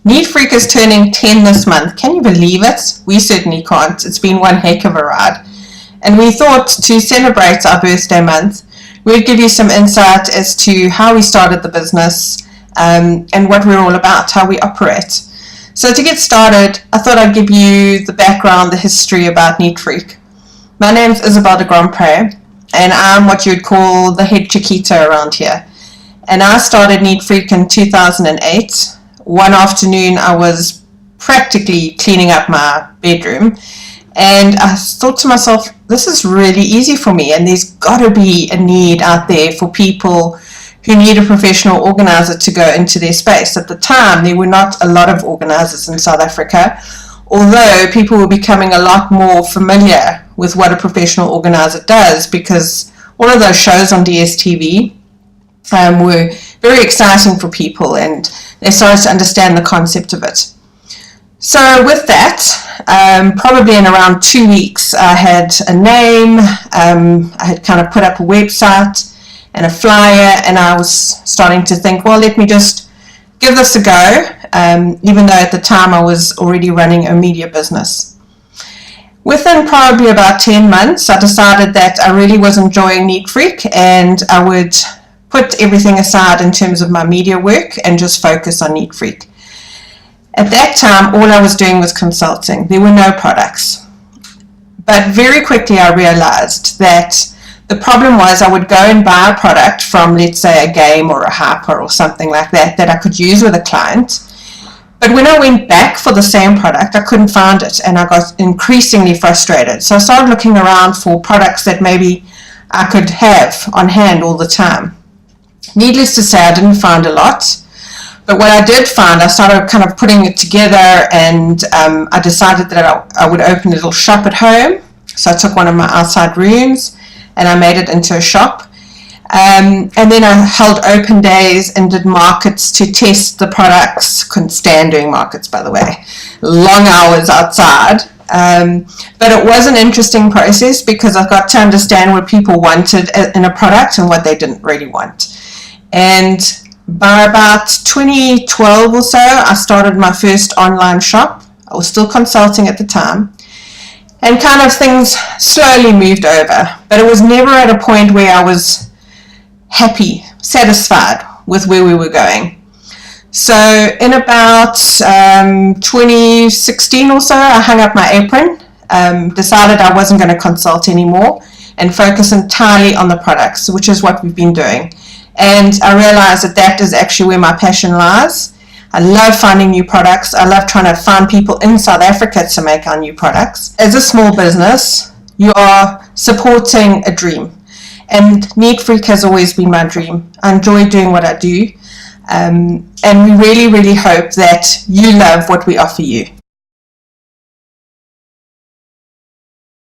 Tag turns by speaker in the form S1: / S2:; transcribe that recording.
S1: Neat Freak is turning 10 this month. Can you believe it? We certainly can't. It's been one heck of a ride. And we thought to celebrate our birthday month, we'd give you some insight as to how we started the business and what we're all about, how we operate. So to get started, I thought I'd give you the background, the history about Neat Freak. My name's Isabelle de Grandpre, and I'm what you'd call the Head Chiquita around here. And I started Neat Freak in 2008. One afternoon I was practically cleaning up my bedroom, and I thought to myself, this is really easy for me, and there's got to be a need out there for people who need a professional organizer to go into their space. At the time, there were not a lot of organizers in South Africa, although people were becoming a lot more familiar with what a professional organizer does, because all of those shows on DSTV were very exciting for people, and they started to understand the concept of it. So with that, probably in around 2 weeks, I had a name, I had kind of put up a website and a flyer, and I was starting to think, well, let me just give this a go, even though at the time I was already running a media business. Within probably about 10 months, I decided that I really was enjoying Neat Freak, and I would put everything aside in terms of my media work and just focus on Neat Freak. At that time, all I was doing was consulting. There were no products. But very quickly I realized that the problem was I would go and buy a product from, let's say, a game or a hyper or something like that I could use with a client. But when I went back for the same product, I couldn't find it, and I got increasingly frustrated. So I started looking around for products that maybe I could have on hand all the time. Needless to say, I didn't find a lot. But what I did find, I started kind of putting it together, and I decided that I would open a little shop at home. So I took one of my outside rooms and I made it into a shop. And then I held open days and did markets to test the products. Couldn't stand doing markets, by the way. Long hours outside. But it was an interesting process because I got to understand what people wanted in a product and what they didn't really want. And by about 2012 or so, I started my first online shop. I was still consulting at the time. And kind of things slowly moved over. But it was never at a point where I was happy, satisfied with where we were going. So in about 2016 or so, I hung up my apron, decided I wasn't going to consult anymore and focus entirely on the products, which is what we've been doing. And I realized that that is actually where my passion lies. I love finding new products. I love trying to find people in South Africa to make our new products. As a small business, you are supporting a dream. And Neat Freak has always been my dream. I enjoy doing what I do. And we really, really hope that you love what we offer you.